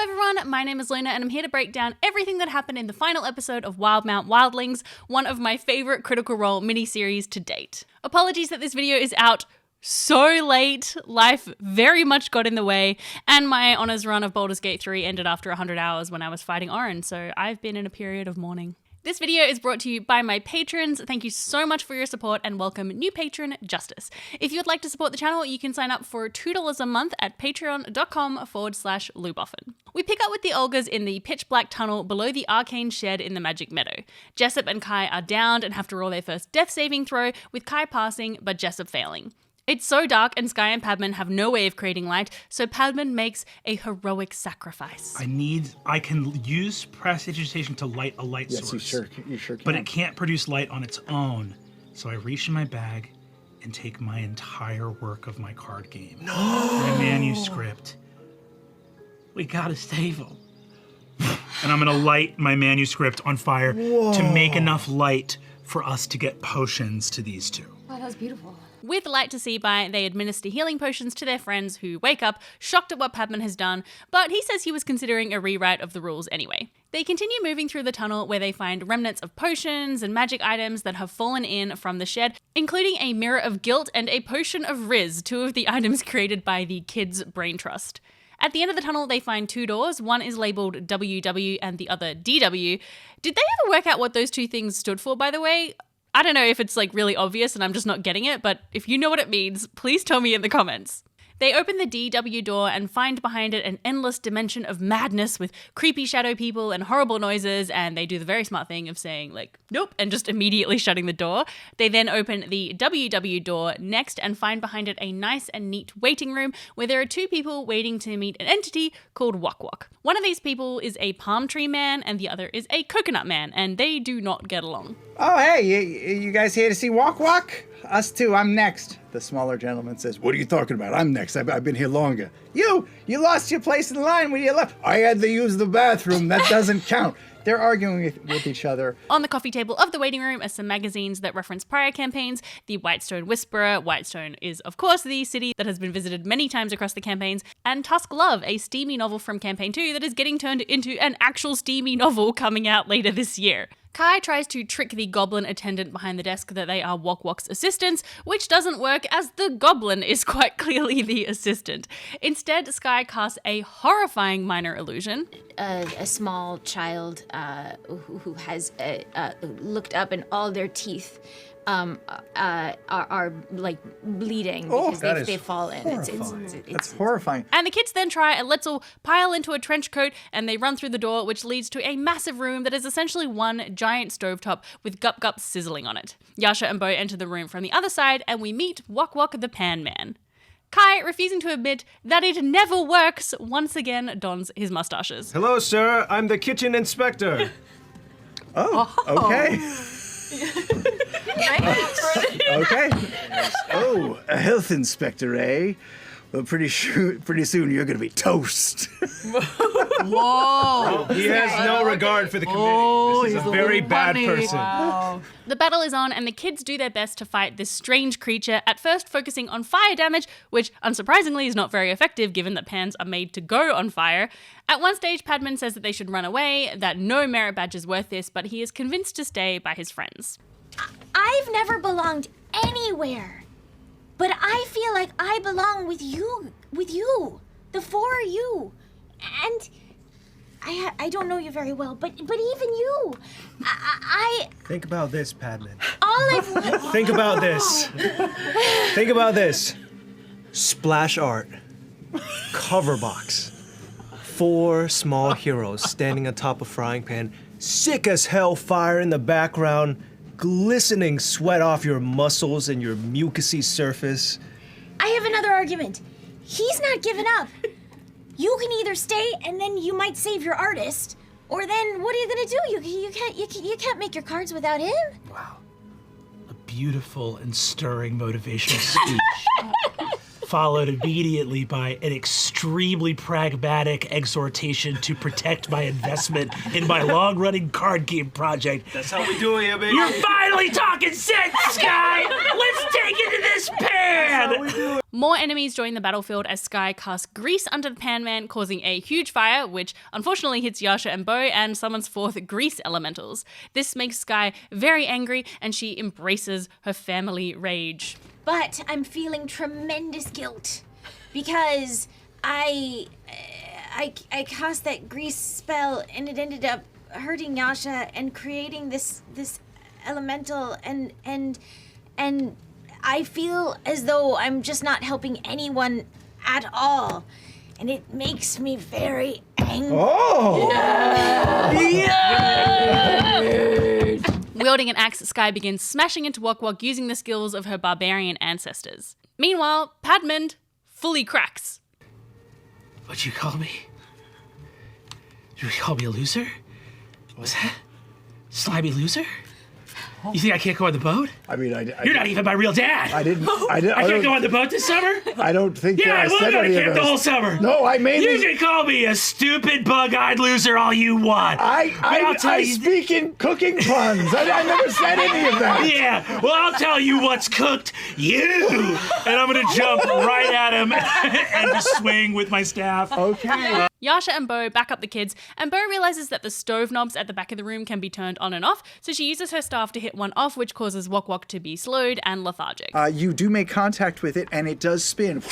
everyone, my name is Luna and I'm here to break down everything that happened in the final episode of Wildemount Wildlings, one of my favourite Critical Role miniseries to date. Apologies that this video is out so late, life very much got in the way, and my honours run of Baldur's Gate 3 ended after 100 hours when I was fighting Orin, so I've been in a period of mourning. This video is brought to you by my patrons. Thank you so much for your support and welcome new patron Justice. If you would like to support the channel, you can sign up for $2 a month at patreon.com/Luboffin. We pick up with the Olgas in the pitch black tunnel below the arcane shed in the Magic Meadow. Jessup and Kai are downed and have to roll their first death saving throw, with Kai passing but Jessup failing. It's so dark and Sky and Padman have no way of creating light, so Padman makes a heroic sacrifice. I can use prestidigitation to light a light source. Yes, you sure can. But it can't produce light on its own. So I reach in my bag and take my entire work of my card game. No! My manuscript. We gotta save him. And I'm gonna light my manuscript on fire to make enough light for us to get potions to these two. Wow, that was beautiful. With light to see by, they administer healing potions to their friends who wake up, shocked at what Padman has done, but he says he was considering a rewrite of the rules anyway. They continue moving through the tunnel where they find remnants of potions and magic items that have fallen in from the shed, including a mirror of guilt and a potion of Riz, two of the items created by the Kids Brain Trust. At the end of the tunnel, they find two doors. One is labeled WW and the other DW. Did they ever work out what those two things stood for, by the way? I don't know if it's like really obvious and I'm just not getting it, but if you know what it means, please tell me in the comments. They open the DW door and find behind it an endless dimension of madness with creepy shadow people and horrible noises, and they do the very smart thing of saying like, nope, and just immediately shutting the door. They then open the WW door next and find behind it a nice and neat waiting room where there are two people waiting to meet an entity called Walkwalk. One of these people is a palm tree man and the other is a coconut man, and they do not get along. Oh, hey, you guys here to see Walkwalk? Us too, I'm next. The smaller gentleman says, what are you talking about? I'm next, I've been here longer. You lost your place in the line when you left. I had to use the bathroom, that doesn't count. They're arguing with each other. On the coffee table of the waiting room are some magazines that reference prior campaigns. The Whitestone Whisperer. Whitestone is, of course, the city that has been visited many times across the campaigns. And Tusk Love, a steamy novel from Campaign 2 that is getting turned into an actual steamy novel coming out later this year. Kai tries to trick the goblin attendant behind the desk that they are Walkwalk's assistants, which doesn't work as the goblin is quite clearly the assistant. Instead, Sky casts a horrifying minor illusion. A small child who has looked up and all their teeth are like bleeding because they've fallen. It's horrifying. And the kids then try and let's all pile into a trench coat and they run through the door, which leads to a massive room that is essentially one giant stovetop with gup-gup sizzling on it. Yasha and Bo enter the room from the other side and we meet Walkwalk the Pan Man. Kai, refusing to admit that it never works, once again dons his mustaches. Hello, sir. I'm the kitchen inspector. Okay. Okay. Oh, a health inspector, eh? Well, pretty soon you're gonna be toast. Whoa! He has no regard for the committee. This is a very bad person. Wow. The battle is on and the kids do their best to fight this strange creature, at first focusing on fire damage, which unsurprisingly is not very effective given that pans are made to go on fire. At one stage, Padman says that they should run away, that no merit badge is worth this, but he is convinced to stay by his friends. I've never belonged anywhere, but I feel like I belong with you, the four of you, and I don't know you very well, but even you, I Think about this, Padman. all I've wanted. Think about this. Think about this. Splash art. Cover box. 4 small heroes standing atop a frying pan. Sick as hell fire in the background. Glistening sweat off your muscles and your mucousy surface. I have another argument. He's not giving up. You can either stay and then you might save your artist, or then what are you gonna do? You can't make your cards without him. Wow. A beautiful and stirring motivational speech. Followed immediately by an extremely pragmatic exhortation to protect my investment in my long-running card game project. That's how we do it, baby. You're finally talking sense, Sky! Let's take it to this this pan! More enemies join the battlefield as Sky casts grease under the Pan Man, causing a huge fire, which unfortunately hits Yasha and Bo and summons forth grease elementals. This makes Sky very angry, and she embraces her family rage. But I'm feeling tremendous guilt because I cast that grease spell and it ended up hurting Yasha and creating this elemental and I feel as though I'm just not helping anyone at all. And it makes me very angry. Oh! Wielding an axe, Sky begins smashing into Walkwalk using the skills of her barbarian ancestors. Meanwhile, Padmond fully cracks. What'd you call me? Did you call me a loser? Was that? Slimy loser? You think I can't go on the boat? I mean, You're not even my real dad. I didn't. I can't go on the boat this summer? I don't think Yeah, that I I will said go to any of camp the whole those. summer. No, I mainly. You can call me a stupid, bug-eyed loser all you want. I'll tell I you. speak in cooking puns. I never said any of that. Yeah, well, I'll tell you what's cooked. You! And I'm gonna jump right at him and just swing with my staff. Okay. Yasha and Bo back up the kids, and Bo realizes that the stove knobs at the back of the room can be turned on and off, so she uses her staff to hit one off, which causes Walkwalk to be slowed and lethargic. You do make contact with it, and it does spin,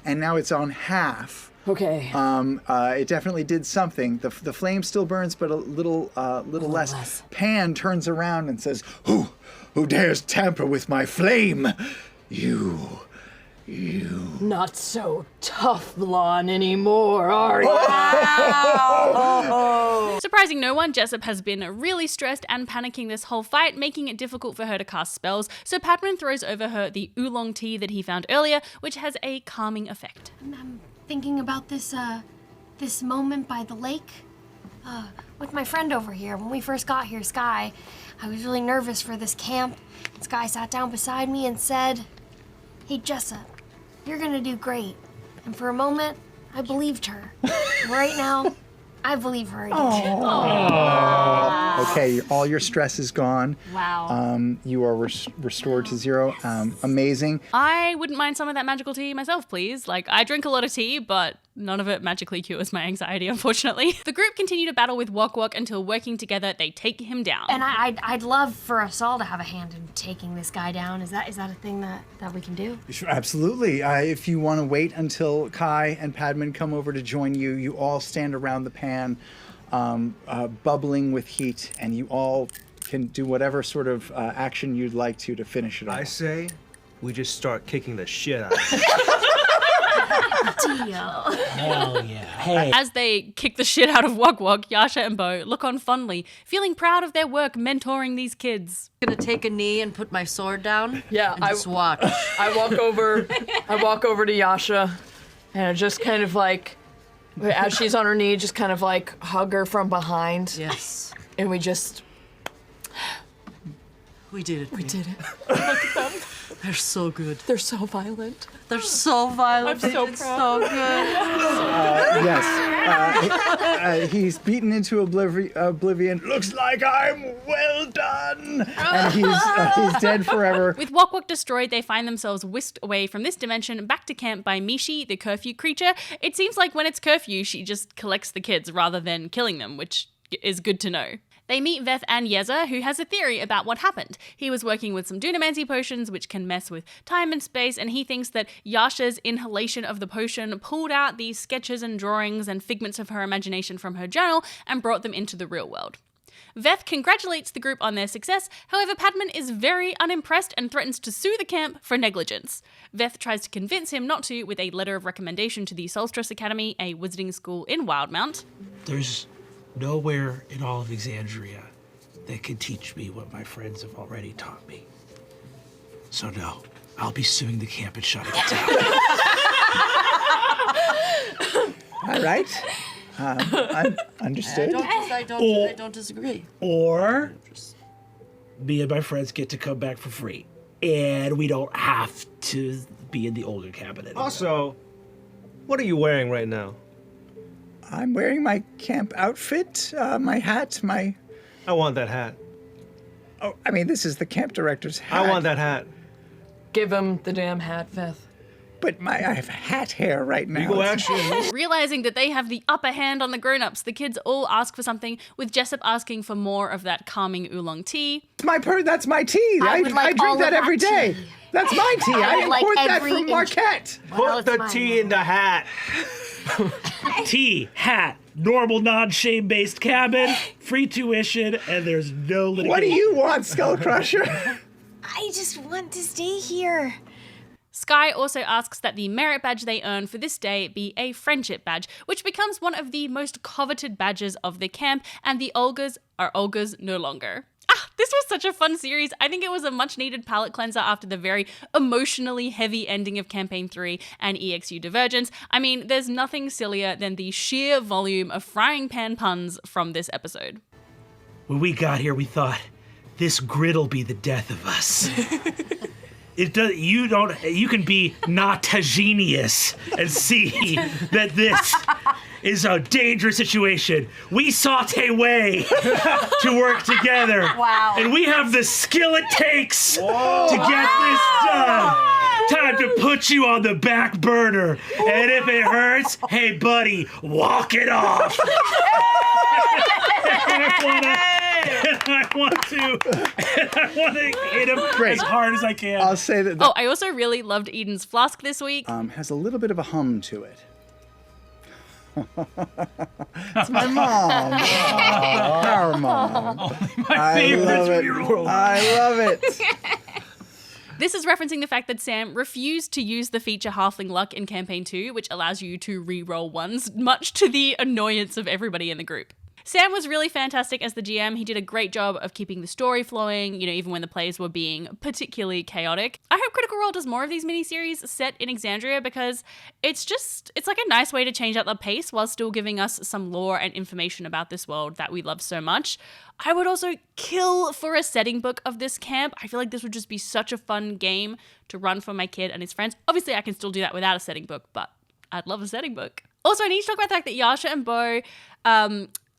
and now it's on half. Okay. It definitely did something. The flame still burns, but a little less. Pan turns around and says, "Who dares tamper with my flame? You." Not so tough, Blonde, anymore, are you? Surprising no one, Jessup has been really stressed and panicking this whole fight, making it difficult for her to cast spells, so Padman throws over her the oolong tea that he found earlier, which has a calming effect. I'm thinking about this moment by the lake with my friend over here. When we first got here, Sky, I was really nervous for this camp. Sky sat down beside me and said, "Hey, Jessup, you're gonna do great." And for a moment, I believed her. Right now, I believe her again. Okay, all your stress is gone. Wow. You are restored to zero. Amazing. I wouldn't mind some of that magical tea myself, please. Like, I drink a lot of tea, but none of it magically cures my anxiety, unfortunately. The group continue to battle with Walkwalk until, working together, they take him down. And I'd love for us all to have a hand in taking this guy down. Is that a thing that we can do? Sure, absolutely. If you want to wait until Kai and Padman come over to join you, you all stand around the pan, bubbling with heat, and you all can do whatever sort of action you'd like to finish it off. I say we just start kicking the shit out of it. Hell yeah. Hey. As they kick the shit out of Walkwalk, Yasha and Bo look on fondly, feeling proud of their work mentoring these kids. Gonna take a knee and put my sword down. Yeah, and just watch. I walk over to Yasha, and I just kind of like, as she's on her knee, just kind of like hug her from behind. Yes, And we just, we did it. we did it. Look at them. They're so good. They're so violent. They're so violent. I'm so It's proud. so good. Yes. He's beaten into oblivion. Looks like I'm well done. And he's dead forever. With Walkwalk destroyed, they find themselves whisked away from this dimension back to camp by Mishi, the curfew creature. It seems like when it's curfew, she just collects the kids rather than killing them, which is good to know. They meet Veth and Yeza, who has a theory about what happened. He was working with some dunamancy potions, which can mess with time and space, and he thinks that Yasha's inhalation of the potion pulled out these sketches and drawings and figments of her imagination from her journal and brought them into the real world. Veth congratulates the group on their success, however Padman is very unimpressed and threatens to sue the camp for negligence. Veth tries to convince him not to with a letter of recommendation to the Solstice Academy, a wizarding school in Wildemount. There's nowhere in all of Exandria that can teach me what my friends have already taught me. So no, I'll be suing the camp and shutting it down. All right. Understood. I don't disagree. Or me and my friends get to come back for free. And we don't have to be in the older cabin anymore. Also, what are you wearing right now? I'm wearing my camp outfit, my hat, my... I want that hat. Oh, I mean, this is the camp director's hat. I want that hat. give him the damn hat, Veth. But I have hat hair right now. Legal action. Realizing that they have the upper hand on the grown-ups, the kids all ask for something, with Jessup asking for more of that calming oolong tea. That's my tea. I would like drink all that of every that day. tea. That's my tea. I would like import that every from inch. Marquette. Well, Put the it's tea mine. in the hat. Tea, hat, normal non-shame-based cabin, free tuition, and there's no litigation. What do you want, Skull Crusher? I just want to stay here. Sky also asks that the merit badge they earn for this day be a friendship badge, which becomes one of the most coveted badges of the camp, and the Olgas are Olgas no longer. This was such a fun series. I think it was a much needed palate cleanser after the very emotionally heavy ending of Campaign 3 and EXU Divergence. I mean, there's nothing sillier than the sheer volume of frying pan puns from this episode. When we got here, we thought, this grid'll be the death of us. You can be not a genius and see that this is a dangerous situation. We sought a way to work together. Wow. And we have the skill it takes to get this done. Time to put you on the back burner. And if it hurts, hey buddy, walk it off. I want to hit him as hard as I can. I'll say that Oh, I also really loved Eden's Flask this week. has a little bit of a hum to it. It's my mom. Our mom. My favorite 3-year-old. I love it. This is referencing the fact that Sam refused to use the feature Halfling Luck in Campaign 2, which allows you to re-roll ones, much to the annoyance of everybody in the group. Sam was really fantastic as the GM. He did a great job of keeping the story flowing, even when the plays were being particularly chaotic. I hope Critical Role does more of these miniseries set in Exandria because it's like a nice way to change up the pace while still giving us some lore and information about this world that we love so much. I would also kill for a setting book of this camp. I feel like this would just be such a fun game to run for my kid and his friends. Obviously, I can still do that without a setting book, but I'd love a setting book. Also, I need to talk about the fact that Yasha and Bo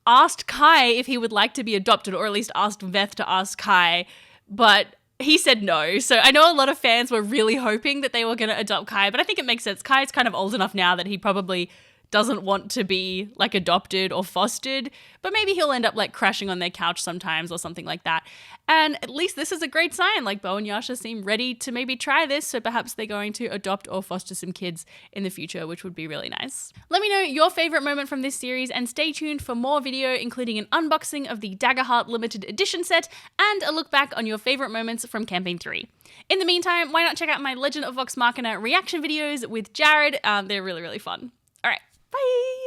asked Kai if he would like to be adopted, or at least asked Veth to ask Kai, but he said no. So I know a lot of fans were really hoping that they were going to adopt Kai, but I think it makes sense. Kai's kind of old enough now that he probably doesn't want to be adopted or fostered, but maybe he'll end up crashing on their couch sometimes or something like that. And at least this is a great sign. Bo and Yasha seem ready to maybe try this, so perhaps they're going to adopt or foster some kids in the future, which would be really nice. Let me know your favorite moment from this series, and stay tuned for more video, including an unboxing of the Daggerheart limited edition set and a look back on your favorite moments from Campaign 3. In the meantime, why not check out my Legend of Vox Machina reaction videos with Jared? They're really, really fun. All right, bye!